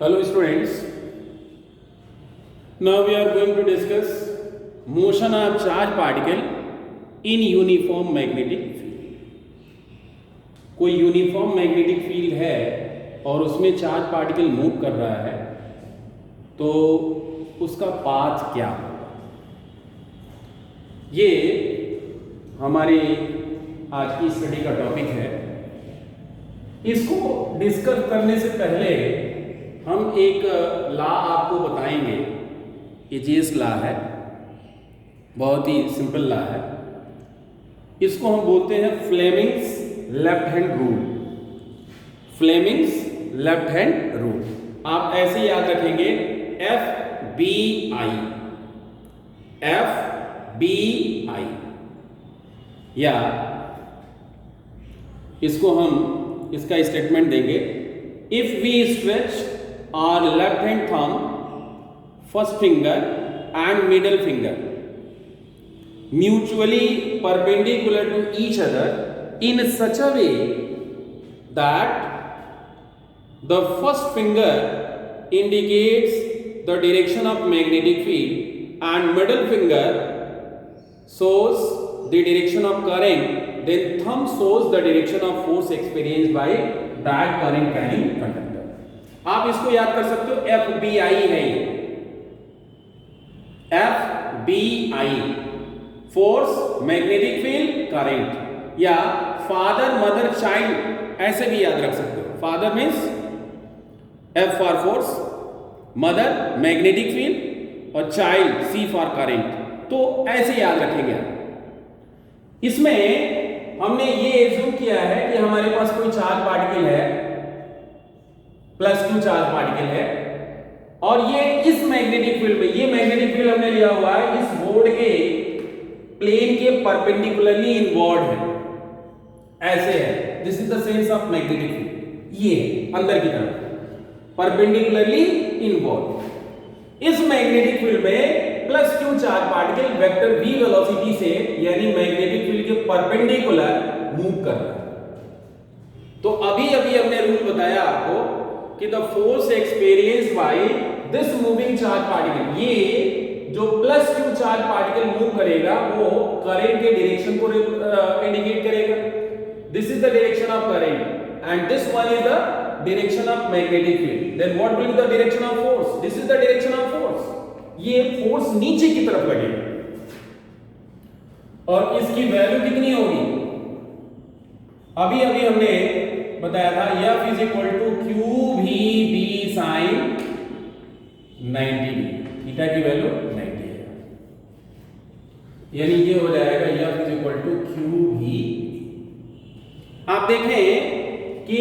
Hello students, now we are going to discuss motion of charge particle in uniform magnetic field. कोई uniform magnetic field है और उसमें charge particle move कर रहा है तो उसका पाथ क्या होगा, ये हमारी आज की स्टडी का टॉपिक है। इसको डिस्कस करने से पहले हम एक लॉ आपको बताएंगे। ये जीएस लॉ है, बहुत ही सिंपल लॉ है। इसको हम बोलते हैं Fleming's left hand rule. Fleming's left hand rule आप ऐसे याद रखेंगे, FBI, FBI, या इसको हम इसका स्टेटमेंट देंगे। If we stretch our left hand thumb, first finger and middle finger mutually perpendicular to each other in such a way that the first finger indicates the direction of magnetic field and middle finger shows the direction of current, then thumb shows the direction of force experienced by that current carrying conductor। आप इसको याद कर सकते हो, FBI है ये, FBI, force magnetic field current, या father mother child ऐसे भी याद रख सकते हो। Father means F for force, mother magnetic field और चाइल्ड C फॉर करंट, तो ऐसे याद रखेंगे आप। इसमें हमने ये एज्यूम किया है कि हमारे पास कोई चार्ज पार्टिकल है, +2 चार्ज पार्टिकल है, और ये इस मैग्नेटिक फील्ड में, ये मैग्नेटिक फील्ड हमने लिया हुआ है इस बोर्ड के प्लेन के परपेंडिकुलरली इन्वॉल्व है, ऐसे है। This is the sense of magnetic field, ये अंदर की तरफ परपेंडिकुलरली इन्वॉल्व। इस मैग्नेटिक फील्ड में +2 charge particle vector v velocity से, यानी मैग्नेटिक फील्ड के परपेंडिकुलर मूव कर रहा है। तो अभी अभी हमने रूल बताया आपको कि the force experienced by this moving charge particle, ये जो +2 चार्ज पार्टिकल मूव करेगा वो करंट के डायरेक्शन को इंडिकेट करेगा। This is the direction of current and this one is the direction of magnetic field. Then what will be the direction of force? This is the direction of force. ये force नीचे की तरफ लगेगा और इसकी value कितनी होगी? अभी अभी हमने बताया था F is equal to QVB sine 90, theta की वैल्यू 90 है, यानी ये हो जाएगा F is equal to QVB। आप देखें कि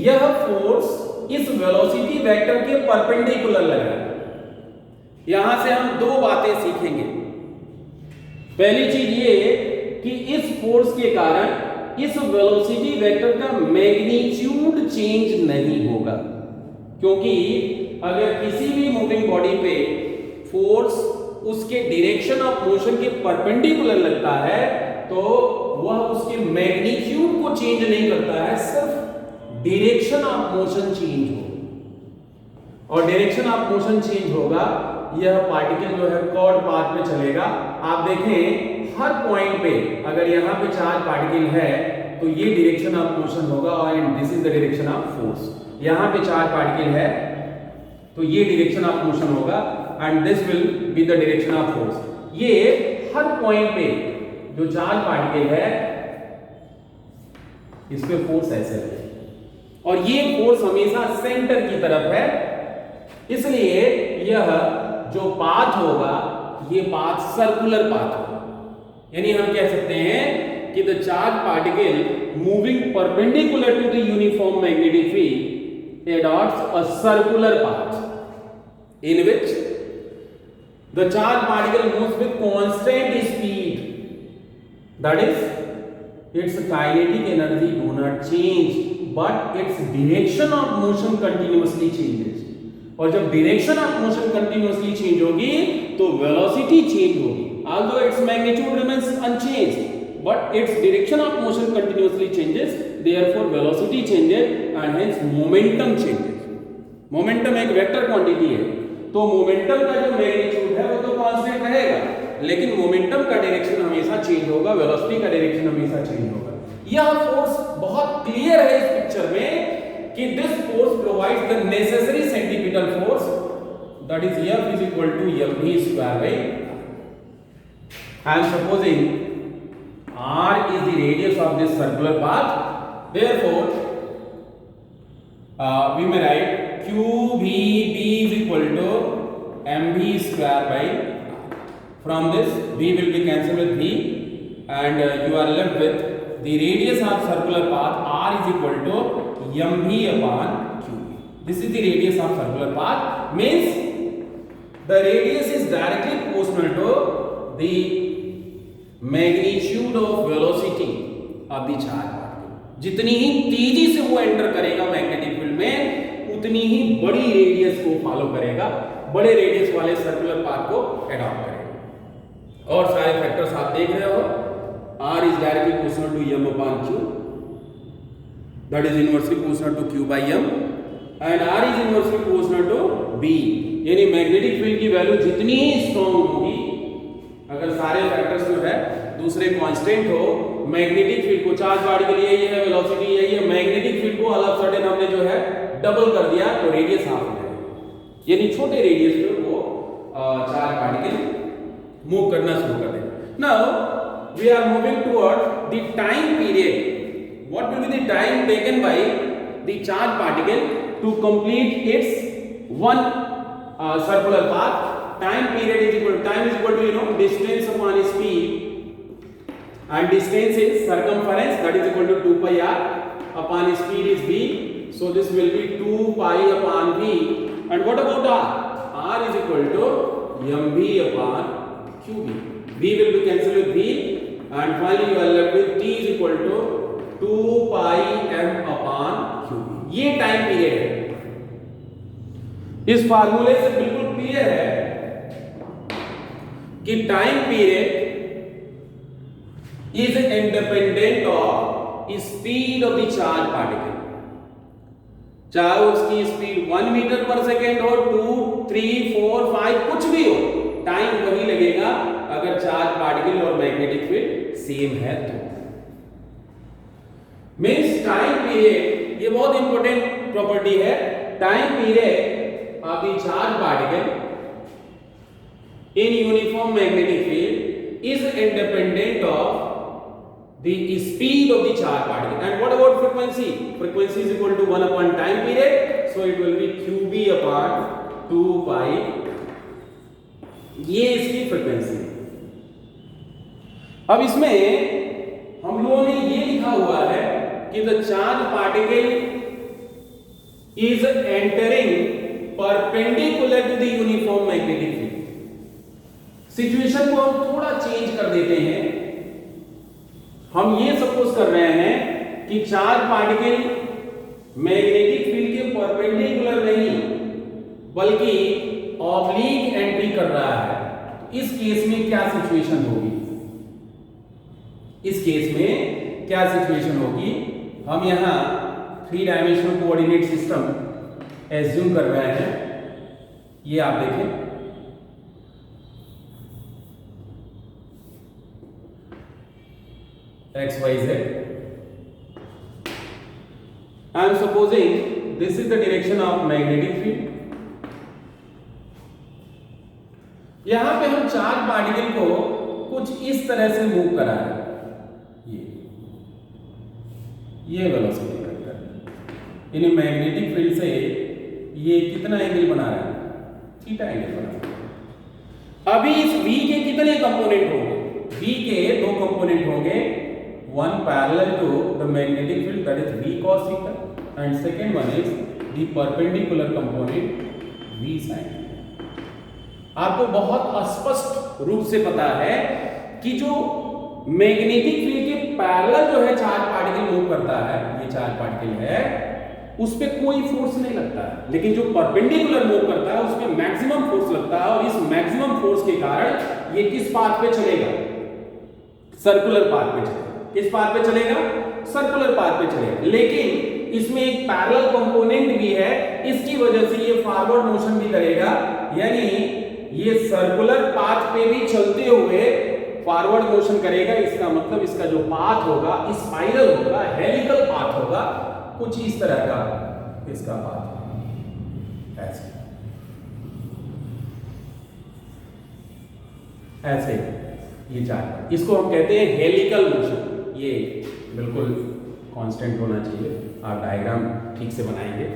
यह फोर्स इस वेलोसिटी वेक्टर के परपेंडिकुलर लग रहा है। यहां से हम दो बातें सीखेंगे। पहली चीज ये कि इस फोर्स के कारण इस वेलोसिटी वेक्टर का मैग्नीट्यूड चेंज नहीं होगा, क्योंकि अगर किसी भी मूविंग बॉडी पे फोर्स उसके डायरेक्शन ऑफ मोशन के परपेंडिकुलर लगता है तो वह उसके मैग्नीट्यूड को चेंज नहीं करता है, सिर्फ डायरेक्शन ऑफ मोशन चेंज होगा। और डायरेक्शन ऑफ मोशन चेंज होगा, यह पार्टिकल जो है कॉर्ड पाथ में चलेगा। आप देखें हर पॉइंट पे अगर यहां पे चार्ज पार्टिकल है तो ये डायरेक्शन ऑफ मोशन होगा और this is the direction of force. यहां पे चार्ज पार्टिकल है तो ये डायरेक्शन ऑफ मोशन होगा and this will be the direction of force. ये हर पॉइंट पे जो चार्ज पार्टिकल है इस पे फोर्स ऐसे लगेगा और ये फोर्स हमेशा सेंटर की तरफ है, इसलिए यह जो पाथ होगा ये पाथ सर्कुलर पाथ होगा। यानी हम कह सकते हैं कि the charge particle moving perpendicular to the uniform magnetic field adopts a circular path in which the charge particle moves with constant speed, that is its kinetic energy do not change but its direction of motion continuously changes। और जब direction of motion continuously change होगी तो velocity change होगी, although its magnitude remains unchanged but its direction of motion continuously changes, therefore velocity changes and hence momentum changes। Momentum एक vector quantity है, तो momentum का जो मैग्नीट्यूड है वो तो कांस्टेंट रहेगा, लेकिन मोमेंटम का डायरेक्शन हमेशा चेंज होगा, वेलोसिटी का डायरेक्शन हमेशा चेंज होगा। यह फोर्स बहुत क्लियर है इस पिक्चर में कि this force provides the necessary centripetal force, that is F is equal to mv square by I am supposing r is the radius of this circular path, therefore we may write QVB is equal to mv square by, from this v will be cancelled with v and you are left with the radius of circular path r is equal to mv upon qb. This is the radius of circular path, means the radius is directly proportional to the magnitude of velocity of the charge particle. जितनी ही तेजी से वो enter करेगा magnetic field में, उतनी ही बड़ी radius को follow करेगा, बड़े रेडियस वाले सर्कुलर पाथ को एडॉप्ट करेगा। और सारे फैक्टर्स आप देख रहे हो, r is directly proportional to m upon q, that is inversely proportional to q by m, and r is inversely proportional to b, यानी मैग्नेटिक फील्ड की वैल्यू जितनी ही स्ट्रॉन्ग होगी, अगर सारे फैक्टर्स जो है दूसरे कांस्टेंट हो, मैग्नेटिक फील्ड को, चार्ज बॉडी के लिए ये है वेलोसिटी, यही है, मैग्नेटिक फील्ड को ऑल ऑफ सडन हमने जो है डबल कर दिया तो रेडियस हाफ हो जाएगा, यानी छोटे रेडियस पे वो चार्ज पार्टिकल मूव करना शुरू कर देगा। Now we are moving toward the time period, what will be the time taken by the charge particle to complete its one circular path. Time period is equal to distance upon speed, and distance is circumference, that is equal to 2 pi r upon speed is v, so this will be 2 pi upon v. And what about r? R is equal to mv upon qb. v will be cancelled with v, and finally you are left with t is equal to 2 pi m upon qb. ये time period है। इस फार्मूले से बिल्कुल clear है कि time period is independent of speed of the charge particle, चाहे उसकी स्पीड 1 मीटर पर सेकेंड हो, 2, 3, 4, 5 कुछ भी हो, टाइम वही लगेगा अगर चार्ज पार्टिकल और मैग्नेटिक फील्ड सेम है तो। मींस टाइम पीरियड, ये बहुत इंपॉर्टेंट प्रॉपर्टी है, time period of the charge particle in uniform magnetic field is independent of the speed of the charge particle. And what about frequency? Frequency is equal to 1 upon time period, so it will be qb upon 2 pi, ये इसकी frequency. अब इसमें हम लोगों ने ये लिखा हुआ है कि the charge particle is entering perpendicular to the uniform magnetic field. Situation को हम थोड़ा चेंज कर देते हैं, हम ये सपोज कर रहे हैं कि चार्ज पार्टिकल मैग्नेटिक फील्ड के परपेंडिकुलर नहीं बल्कि ऑब्लिक एंट्री कर रहा है। इस केस में क्या सिचुएशन होगी? इस केस में क्या सिचुएशन होगी? हम यहां 3 डायमेंशनल कोऑर्डिनेट सिस्टम एज्यूम कर रहे हैं, ये आप देखें, x y z. I am supposing this is the direction of magnetic field. यहां पे हम चार्ज पार्टिकल को कुछ इस तरह से मूव करा रहे हैं, ये वेलोसिटी वेक्टर, यानी मैग्नेटिक फील्ड से ये कितना एंगल बना रहा है? थीटा एंगल बना रहा है। अभी इस v के कितने कंपोनेंट होंगे? v के 2 कंपोनेंट होंगे, one parallel to the magnetic field, that is v cos theta, and second one is the perpendicular component v sin theta। आपको बहुत स्पष्ट रूप से पता है कि जो मैग्नेटिक फील्ड के पैरेलल जो है चार्ज पार्टिकल मूव करता है, ये चार्ज पार्टिकल है, उस पे कोई फोर्स नहीं लगता है, लेकिन जो परपेंडिकुलर मूव करता है उस पे मैक्सिमम फोर्स लगता है, और इस मैक्सिमम फोर्स के कारण ये किस पाथ पे चलेगा? सर्कुलर पाथ पे चलेगा। किस पाथ पे चलेगा? सर्कुलर पाथ पे चलेगा। लेकिन इसमें एक पैरेलल कंपोनेंट भी है, इसकी वजह से ये फॉरवर्ड मोशन भी करेगा, यानी ये सर्कुलर पाथ पे भी चलते हुए फॉरवर्ड मोशन करेगा। इसका मतलब इसका जो पाथ होगा स्पाइरल होगा, हेलिकल पाथ होगा, कुछ इस तरह का इसका पाथ ऐसे ऐसे ये चार्ट, इसको हम कहते हैं हेलिकल मोशन। ये बिल्कुल कांस्टेंट होना चाहिए, आप डायग्राम ठीक से बनाएंगे।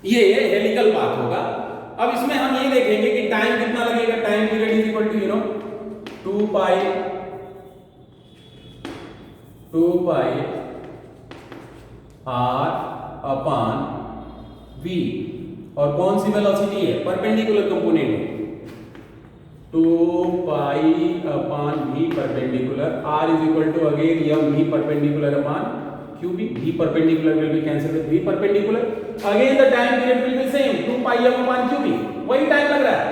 ये हेलिकल पाथ होगा। अब इसमें हम ये देखेंगे कि टाइम कितना लगेगा। Time period is equal to 2 pi r upon v, और कौन सी वेलोसिटी है, परपेंडिकुलर कंपोनेंट है, 2 pi upon v perpendicular, r is equal to again m v perpendicular upon qb, v perpendicular will be cancel with v perpendicular, again the time period will be same 2 pi m upon qb, वही time लग रहा है,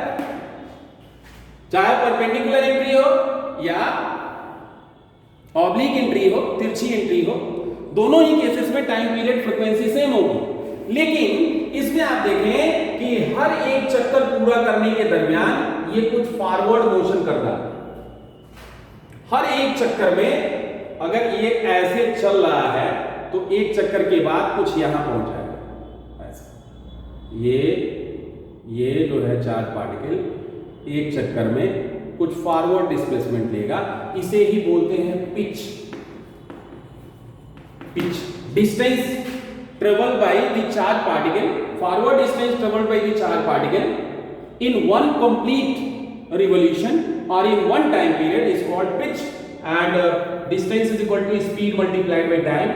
चाहे perpendicular entry हो या oblique entry हो, तिरछी entry हो, दोनों ही केसेस में टाइम पीरियड फ्रीक्वेंसी सेम होगी। लेकिन इसमें आप देखें कि हर एक चक्कर पूरा करने के दरमियान ये कुछ फॉरवर्ड मोशन कर रहा है। हर एक चक्कर में अगर ये ऐसे चल रहा है तो एक चक्कर के बाद कुछ यहां पहुंच जाएगा ऐसा। ये जो है चार्ज पार्टिकल एक चक्कर में कुछ फॉरवर्ड डिस्प्लेसमेंट लेगा, इसे ही बोलते हैं pitch. Pitch distance travel by the charge particle, forward distance travelled by the charge particle in one complete revolution और in one time period is called pitch, and distance is equal to speed multiplied by time,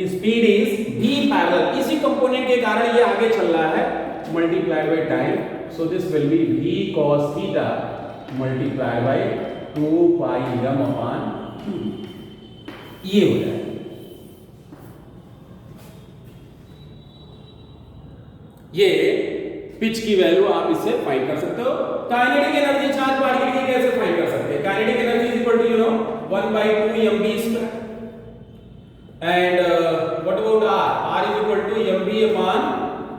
speed is v parallel, इसी component के कारण ये आगे चल रहा है, multiplied by time, so this will be v cos theta multiplied by 2 pi m upon q, ये हो जाएगा। ये पिच की वैल्यू आप इससे फाइंड कर सकते हो। काइनेटिक एनर्जी चार्ज पार्टिकल की कैसे फाइंड कर सकते हैं? Kinetic energy is equal to 1 by 2 mv square, and what about r is equal to mv upon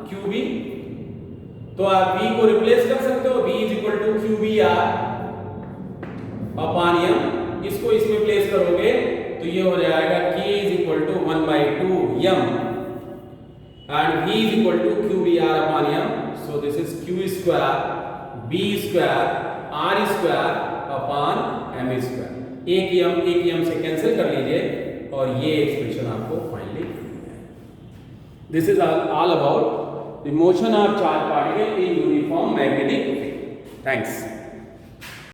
qb, तो आप v को रिप्लेस कर सकते हो, v is equal to qbr upon m, इसको इसमें प्लेस करोगे तो ये हो जाएगा k is equal to 1 by 2 m and v is equal to qbr upon m, so this is q square b square r square upon m square, एक m से cancel कर लीजिए और ये एक्सप्रेशन आपको finally, this is all about the motion of charged particle in uniform magnetic field. Thanks.